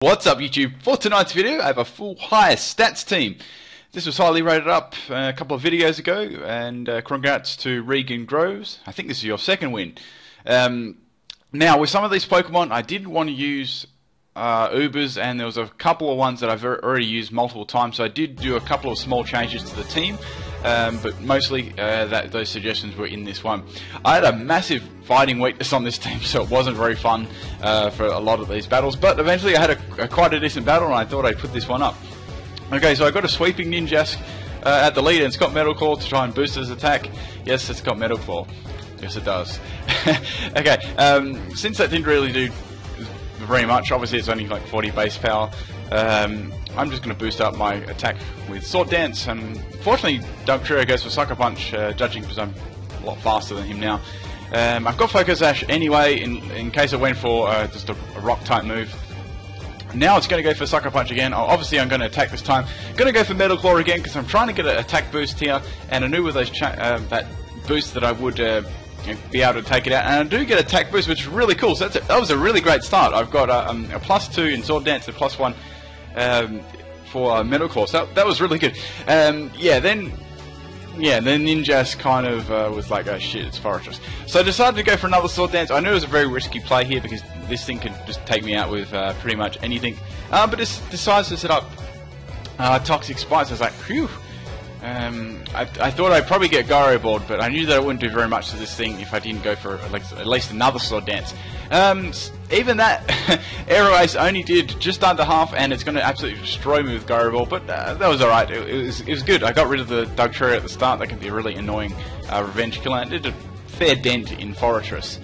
What's up YouTube? For tonight's video I have a full higher stats team. This was highly rated up a couple of videos ago, and congrats to Regan Groves. I think this is your second win. Now with some of these Pokemon I did want to use Ubers, and there was a couple of ones that I've already used multiple times, so I did do a couple of small changes to the team. But mostly those suggestions were in this one. I had a massive fighting weakness on this team, so it wasn't very fun for a lot of these battles, but eventually I had quite a decent battle, and I thought I'd put this one up. Okay, so I got a Sweeping Ninjask at the lead, and it's got Metal Claw to try and boost his attack. Yes, it's got Metal Claw. Yes, it does. Okay, since that didn't really do very much, obviously it's only like 40 base power, I'm just going to boost up my attack with Sword Dance, and fortunately Dugtrio goes for Sucker Punch, judging because I'm a lot faster than him now. I've got Focus Sash anyway, in case I went for just a rock type move. Now it's going to go for Sucker Punch again. Obviously I'm going to attack this time. Going to go for Metal Claw again because I'm trying to get an attack boost here, and I knew with those that boost that I would be able to take it out, and I do get attack boost, which is really cool. So that was a really great start. I've got a +2 in Sword Dance and +1 for Metal Claw, so that was really good. Then Ninjask kind of was like, oh shit, it's Forretress. So I decided to go for another Sword Dance. I knew it was a very risky play here because this thing could just take me out with pretty much anything. But it decides to set up Toxic Spikes. I was like, phew. I thought I'd probably get Gyro Ball, but I knew that it wouldn't do very much to this thing if I didn't go for at least another Sword Dance. Even that Aero Ace only did just under half, and it's going to absolutely destroy me with Gyro Ball, but that was alright. It was good. I got rid of the Dugtrio at the start. That can be a really annoying revenge killer, and it did a fair dent in Forretress.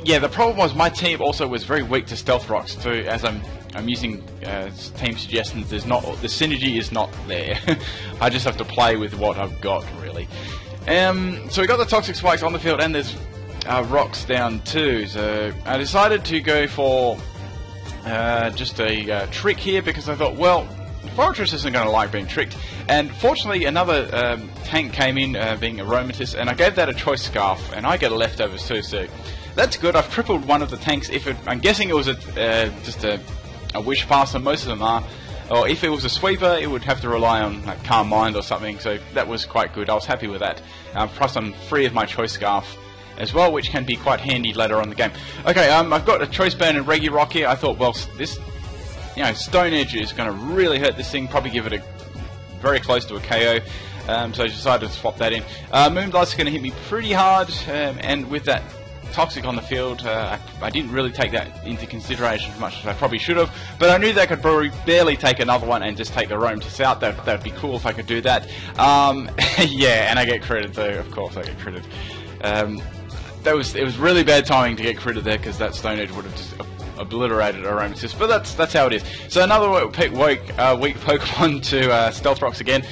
Yeah, the problem was my team also was very weak to Stealth Rocks, so as I'm using team suggestions, the synergy is not there. I just have to play with what I've got, really. So we got the Toxic Spikes on the field, and there's rocks down too, so I decided to go for just a trick here, because I thought, well, Forretress isn't going to like being tricked, and fortunately another tank came in, being Aromatisse, and I gave that a Choice Scarf, and I get a leftovers too, so that's good. I've crippled one of the tanks. I'm guessing it was just a Wish Pass, and most of them are. Or if it was a sweeper, it would have to rely on like Calm Mind or something, so that was quite good. I was happy with that. Plus I'm free of my Choice Scarf as well, which can be quite handy later on in the game. Okay, I've got a Choice Burn and Regirock here. I thought, well, this, Stone Edge is going to really hurt this thing, probably give it very close to a KO. So I decided to swap that in. Moonblast is going to hit me pretty hard, and with that Toxic on the field, I didn't really take that into consideration as much as I probably should have, but I knew that I could probably barely take another one and just take the Aromatisse out. That would be cool if I could do that. Yeah, and I get critted too, of course I get critted. It was really bad timing to get critted there, because that Stone Edge would have just obliterated Aromatisse, but that's how it is. So another weak Pokemon to Stealth Rocks again.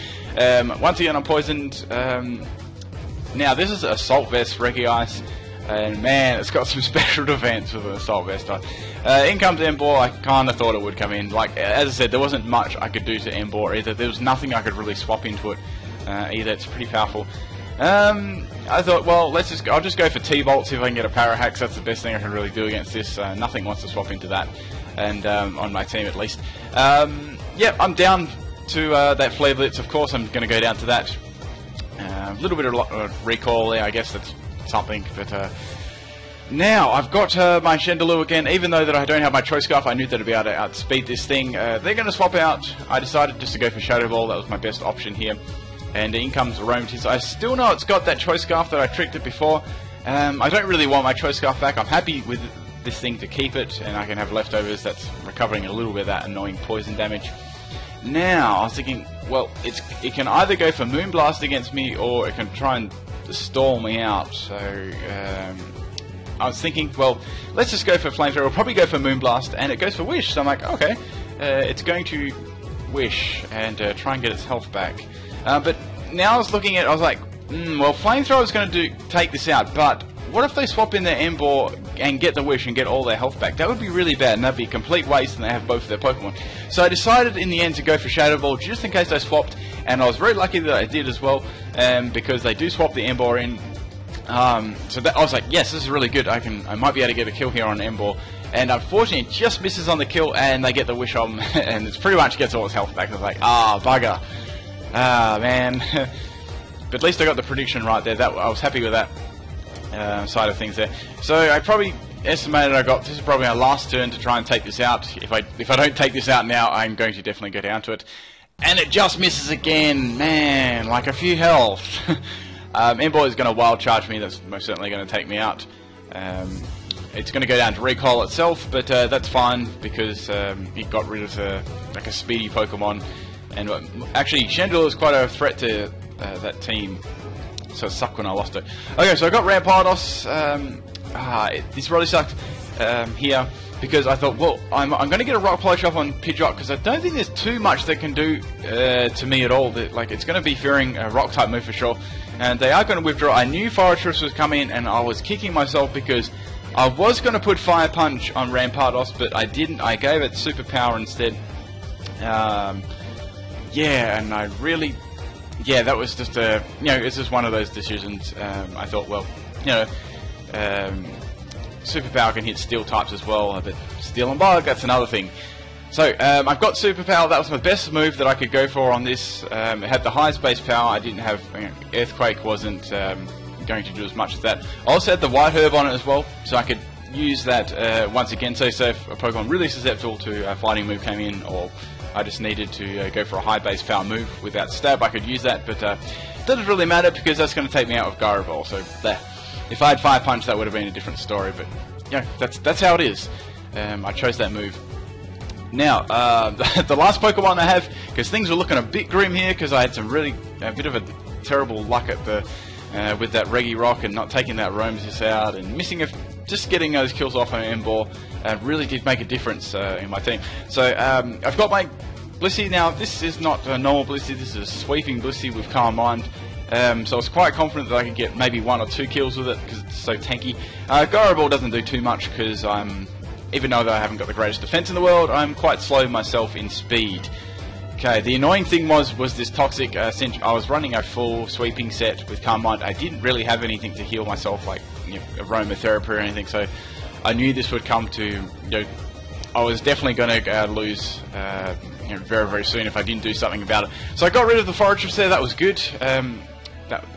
Once again I'm poisoned. Now this is Assault Vest Regice, and man, it's got some special defense with an Assault Vest on. In comes Emboar. I kind of thought it would come in. Like, as I said, there wasn't much I could do to Emboar either. There was nothing I could really swap into it either. It's pretty powerful. I thought, well, I'll just go for T-Bolt, see if I can get a Parahax. That's the best thing I can really do against this. Nothing wants to swap into that, and on my team at least. Yep, I'm down to that Flare Blitz. Of course, I'm going to go down to that. A little bit of recoil there, I guess that's something, but now I've got my Chandelure again. Even though that I don't have my Choice Scarf, I knew that I'd be able to outspeed this thing. They're going to swap out. I decided just to go for Shadow Ball. That was my best option here. And in comes Aromatisse. I still know it's got that Choice Scarf that I tricked it before. I don't really want my Choice Scarf back. I'm happy with this thing to keep it, and I can have leftovers. That's recovering a little bit of that annoying poison damage. Now I was thinking, well, it can either go for Moonblast against me, or it can try and stall me out. So I was thinking, well, let's just go for Flamethrower. We'll probably go for Moonblast, and it goes for Wish. So I'm like, okay, it's going to Wish and try and get its health back. But now I was looking at it, I was like, well, Flamethrower is going to take this out, but what if they swap in their Emboar and get the Wish and get all their health back? That would be really bad, and that would be a complete waste, and they have both of their Pokemon. So I decided in the end to go for Shadow Ball, just in case they swapped, and I was very lucky that I did as well, because they do swap the Emboar in. So that, I was like, yes, this is really good. I might be able to get a kill here on Emboar, and unfortunately it just misses on the kill, and they get the wish on, and it pretty much gets all its health back. I was like, ah, bugger. Ah, man. But at least I got the prediction right there. I was happy with that side of things there. So I probably estimated this is probably our last turn to try and take this out. If I don't take this out now, I'm going to definitely go down to it. And it just misses again, man, like a few health. Emboar is going to wild charge me. That's most certainly going to take me out. It's going to go down to recoil itself, but that's fine because it got rid of like a speedy Pokemon. And actually, Chandelure is quite a threat to that team, so it sucked when I lost it. Okay, so I got Rampardos. This really sucked here because I thought, well, I'm going to get a Rock Polish off on Pidgeot because I don't think there's too much they can do to me at all. Like, it's going to be fearing a Rock type move for sure, and they are going to withdraw. I knew Forretress was coming, and I was kicking myself because I was going to put Fire Punch on Rampardos, but I didn't. I gave it Superpower instead. Yeah, and I really, that was just it's just one of those decisions. I thought, well, Superpower can hit Steel types as well, but Steel and Bug, that's another thing. So, I've got Superpower. That was my best move that I could go for on this. It had the highest base power. I didn't have, Earthquake wasn't going to do as much as that. I also had the White Herb on it as well, so I could use that once again. So if a Pokemon really susceptible to a fighting move came in, or I just needed to go for a high base power move without stab, I could use that, but it doesn't really matter because that's going to take me out with Gardevoir, so there. If I had Fire Punch, that would have been a different story, but that's how it is. I chose that move. Now, the last Pokemon I have, because things were looking a bit grim here, because I had a bit of a terrible luck at with that Regirock and not taking that Romesis out and just getting those kills off on Emboar really did make a difference in my team. So I've got my Blissey now. This is not a normal Blissey, this is a sweeping Blissey with Calm Mind. So I was quite confident that I could get maybe 1 or 2 kills with it because it's so tanky. Gardevoir doesn't do too much because even though I haven't got the greatest defense in the world, I'm quite slow myself in speed. Okay, the annoying thing was this Toxic. I was running a full sweeping set with Calm Mind. I didn't really have anything to heal myself, like aromatherapy or anything, so I knew this would come to, I was definitely going to lose very, very soon if I didn't do something about it. So I got rid of the Forretress there. That was good.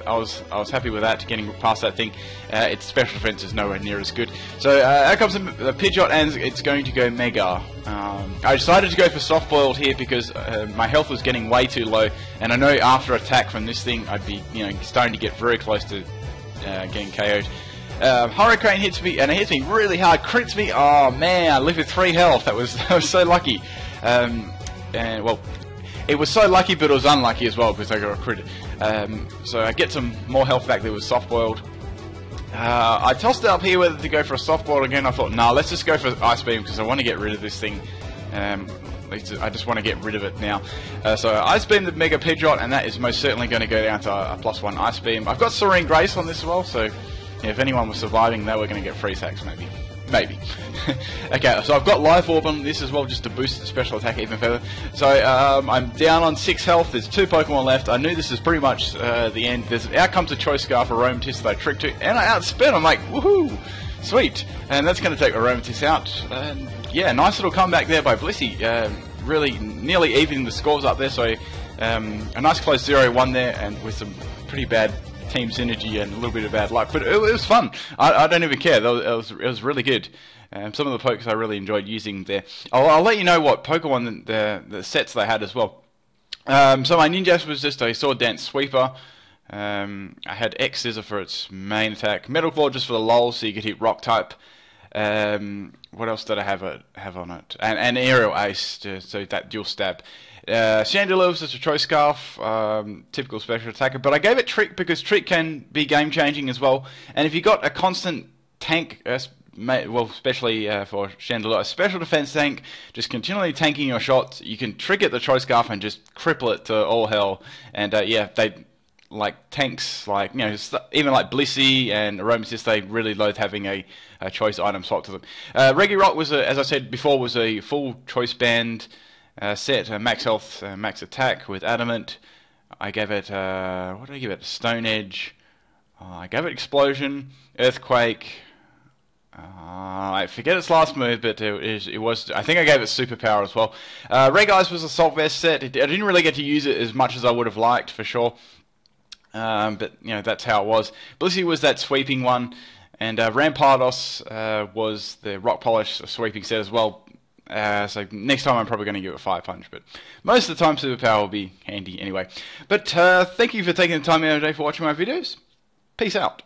I was happy with that, getting past that thing. Its special defense is nowhere near as good. So out comes the Pidgeot, and it's going to go Mega. I decided to go for Soft Boiled here because my health was getting way too low, and I know after attack from this thing I'd be starting to get very close to getting KO'd. Hurricane hits me, and it hits me really hard. Crits me. Oh man, I lived with 3 health. That was so lucky. And well, it was so lucky, but it was unlucky as well because I got a crit. So I get some more health back there with Soft Boiled. I tossed it up here whether to go for a Soft Boiled again. I thought, nah, let's just go for Ice Beam because I want to get rid of this thing. I just want to get rid of it now. So Ice Beam the Mega Pidgeot, and that is most certainly going to go down to a +1 Ice Beam. I've got Serene Grace on this as well, so if anyone was surviving, they were going to get Freeze Hacks maybe. Okay, so I've got Life Orb on this as well, just to boost the special attack even further. So I'm down on 6 health. There's 2 Pokemon left. I knew this is pretty much the end. Out comes a Choice Scarf, a Aromatisse that I tricked to, and I outspin. I'm like, woohoo, sweet. And that's going to take Aromatisse out. And yeah, nice little comeback there by Blissey. Really nearly evening the scores up there. So a nice close 0-1 there, and with some pretty bad team synergy and a little bit of bad luck, but it was fun. I don't even care. It was really good. Some of the pokes I really enjoyed using there. I'll let you know what Pokemon the sets they had as well. So my Ninjask was just a Sword Dance Sweeper. I had X Scissor for its main attack, Metal Claw just for the lulz, so you could hit Rock type. What else did I have on it? And Aerial Ace, so that dual stab. Chandelure was just a Choice Scarf, typical special attacker, but I gave it Trick because Trick can be game changing as well. And if you got a constant tank, well, especially for Chandelure, a special defense tank, just continually tanking your shots, you can trick it the Choice Scarf and just cripple it to all hell. And yeah, they like tanks, like even like Blissey and Aromatisse, they really loathe having a choice item swapped to them. Regirock was, as I said before, was a full choice band. Set max health, max attack with Adamant. I gave it, what did I give it? Stone Edge. I gave it Explosion, Earthquake. I forget its last move, but it was. I think I gave it superpower as well. Red Guys was Assault Vest set. I didn't really get to use it as much as I would have liked, for sure. But you know, that's how it was. Blissey was that sweeping one, and Rampardos was the Rock Polish sweeping set as well. So next time I'm probably going to give it 5 punch, but most of the time superpower will be handy anyway. But thank you for taking the time out of the day for watching my videos. Peace out.